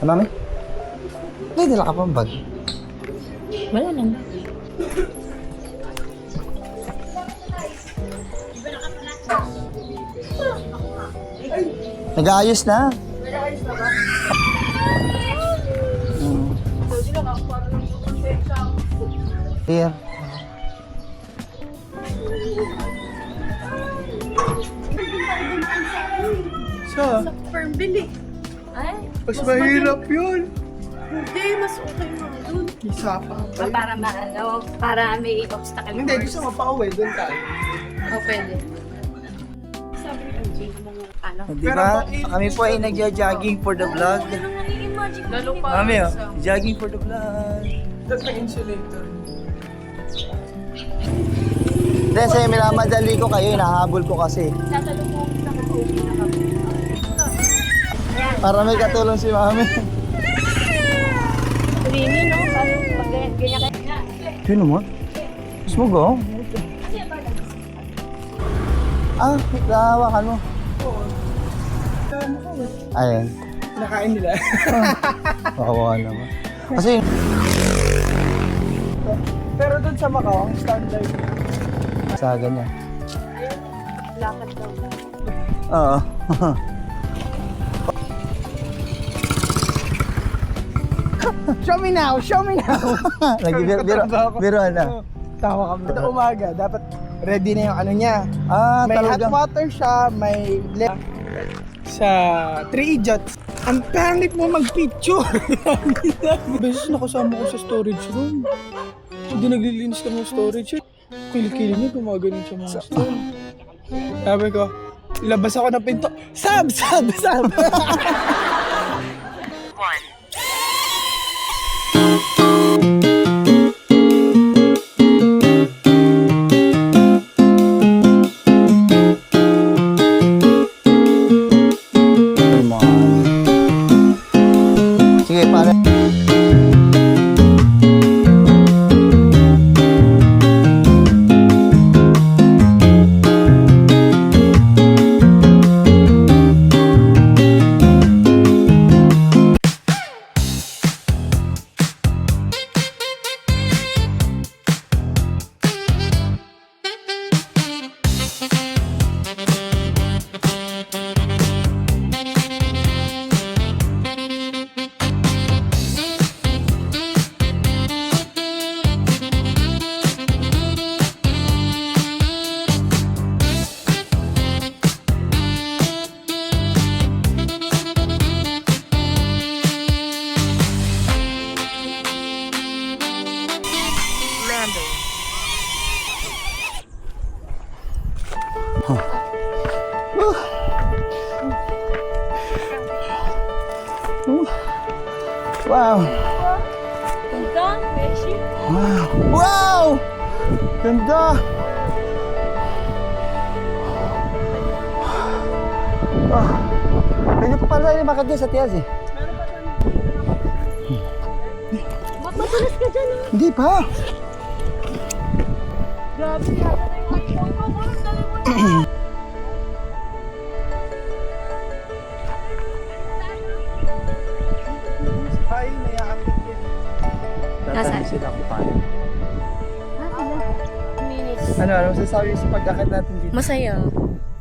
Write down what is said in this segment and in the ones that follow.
Ano na? Hindi, dala ka pang bag. Wala naman. Nag-aayos na. Here. Sa? Firm bili. Ay? Mas mahirap yun. Hindi, mas okay mo dun. Isa pa. Para maano, para may obstacle Hindi, gusto mo pa uwi. Doon tayo. O, pwede. Sabi ni MJ, ano? Di ba? Kami po ay nagja-jogging for the vlog. Lalo pa. Kami oh, jogging for the vlog. Tapos may insulator. Then sa'yo, minamadali ko kayo, hinahabol ko kasi. Tatalong sa mag-uwi na kami. Para may katulong si mami. Rini, no? Paano pag ganyan ka? Yun naman. Gusto mo go? Ah, nahawakan mo. Ayun. Nakain nila. Makawakan naman. Kasi, Pero doon sa Macau, ang standard. sa ganyan. Lakad daw. Oo. Show me now! Show me now! Biro na. Tawa kami. Ito umaga, dapat ready na yung ano niya. Ah, May hot talaga. water siya, may sa 3 Idiots. Ang pangit mo mag-picture. Beses nakasama ko sa storage room. Hindi naglilinis kami ng storage room. Kilikili niya, gumaganon siya mga stone. Sabi ko, labas ako ng pinto. Sab! Sab! Sab! Sige, para. Wow! Ganda, Beshi. Wow! Wow! Ganda! Ah, pwede pa pala yung makagay sa tiyas eh. Matulas ka dyan, ah. Hindi pa! Grabe, yata na yung iPhone ko. Parang dali mo na. Ay, naiakit yun. Nasaan? Sila kung paano. Minutes. Ano masasabi sa pag-akit natin dito? Masaya.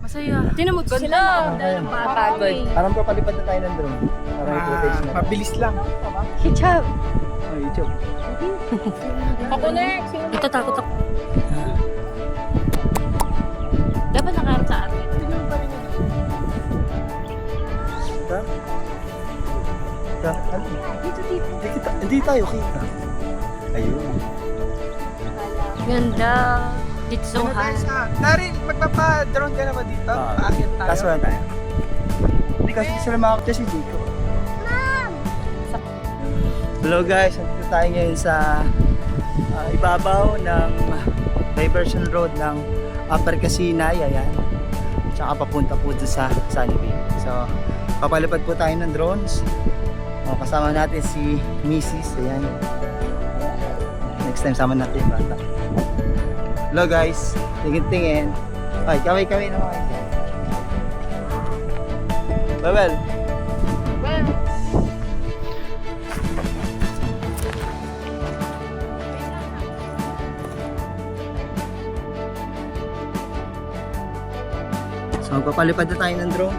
Masaya. Tinan mo sila. Dahil mapapagod. Parang papalipad na tayo ng drone. Para may footage na. Mabilis lang. Hitchup. Oh, YouTube. Ako next. Natatakot ako. Dapat nakaharap sa atin. Ito? Ito? Ano? Dito, dito. Hindi tayo kita. Ayun. Ganda. Dito so high. Darin, magpapa-drone ka na ba dito? Paakit tayo. Kaso wala tayo. Hindi kasi sila makakita si Jico. Hello guys, nandito tayo ngayon sa ibabaw ng diversion road ng Upper Casinay, ayan. Tsaka papunta po doon sa Sunny Bay. So, papalipad po tayo ng drones. Kasama natin si Mrs. Ayan. Next time sama natin yung bata. Hello guys, tingin-tingin. Ay, kaway-kaway naman kayo. Babel. Magpapalipad na tayo ng drone.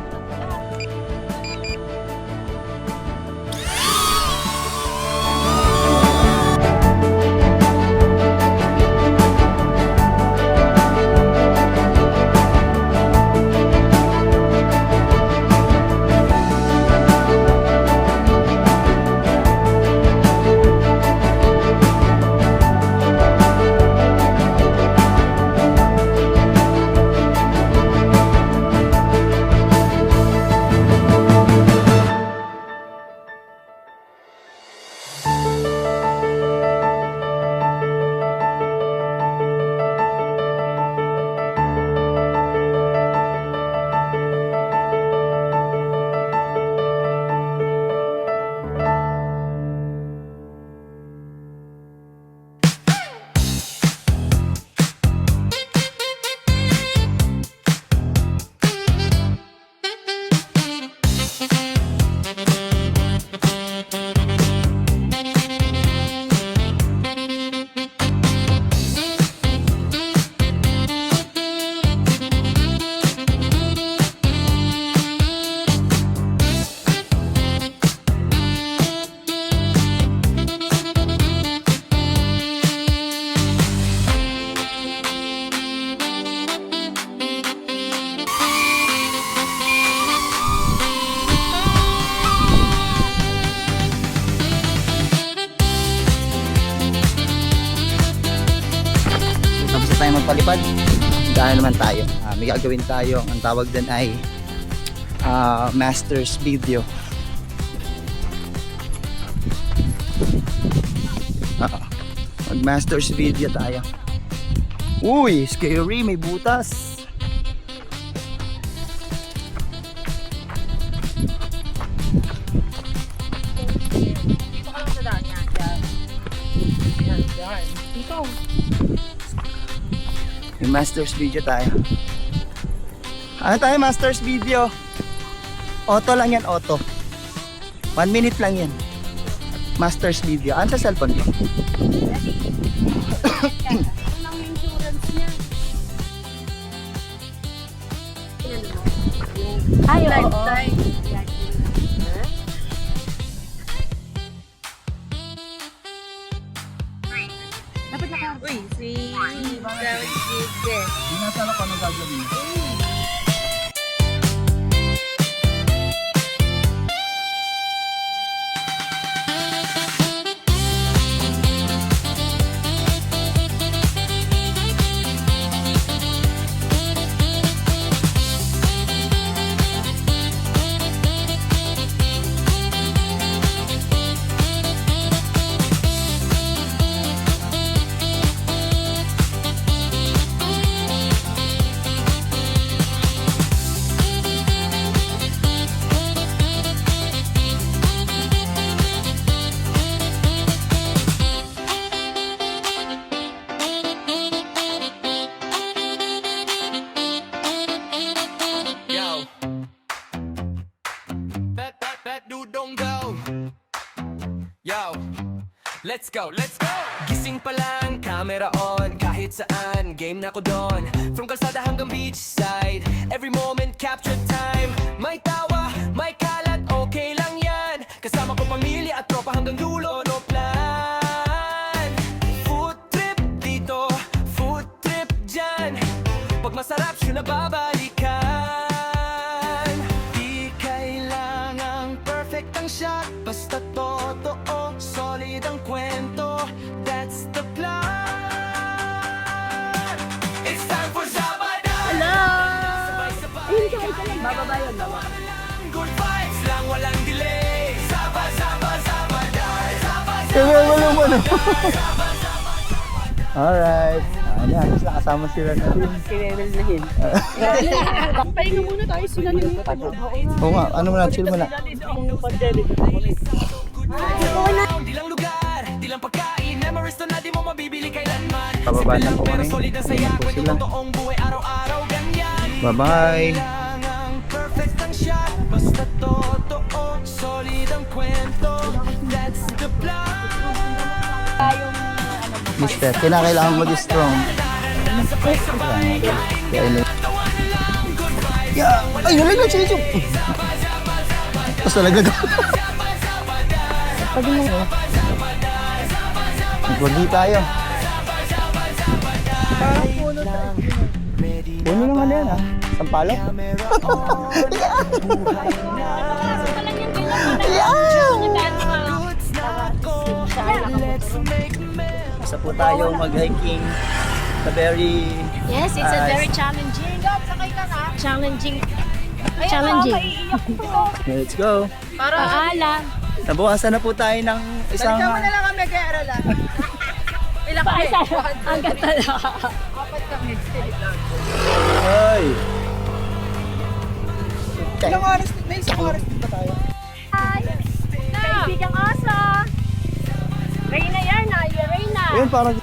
Tapos na tayo magpalipad. Dahil naman tayo. May gagawin tayo. Ang tawag din ay master's video. Mag master's video tayo. Uy, scary, may butas. Dito ka lang sa daan yan. Yan. Dito. May master's video tayo. Ano tayo master's video? Auto lang yan, auto. 1 minute lang yan. Master's video. Ano sa cellphone ko? Anong insurance niya? Ay, lifetime. Dapat naka... Uy, si... Sige. Hindi na alam ko anong gagawin. Let's go, let's go! Gising pa lang, camera on, kahit saan, game na ko doon. From kalsada hanggang beachside, every moment capture time. May tawa, may kalat, okay lang yan. Kasama ko pamilya at tropa hanggang dulo, no plan. Food trip dito, food trip dyan. Pag masarap siya nababalikan. Di kailangang perfect ang shot, basta totoo, solid ang kwento. That's the plan. It's time for Sabada. Hello! Sabay-sabay, Ayun siya, wait lang. Bababa yun, bababa. good vibes lang, walang delay. Sabada. Wala mo na. Alright. Ayan, gusto kasama sila na rin. Kinemel na hin. Pahinga muna tayo, sila nila. Oo nga, ano mo na, chill mo na. Di lang lugar, di lang pagkain, memories to na di mo mabibili kailanman. Pababa na po Pero kami. solid ang saya, Ayan po kwento sila. totoong buhay, araw-araw ganyan. Bye-bye. Kailangang perfect ang shot, basta totoo, solid ang kwento. That's the plan. Mister, kinakailangan mag-strong. Sabay-sabay, Kaya tawa na lang, good vibes Ay, nalaglag si Lichong. Tapos nalaglag ako. Pagin mo. Magwagi tayo. Parang puno tayo. Puno naman yan ha. Sampalo? Isa po tayo mag-hiking sa very Yes, it's a very challenging. Challenging. let's go. Paalam. Nabukasan na po tayo ng isang Balikan mo na lang kami kay Arala. Ilang kami? Ang ganda na. Apat kami. Ay. Ilang oras? May isang oras din ba tayo? Kaibigang asa. Reyna yan, Reyna. Ayun, parang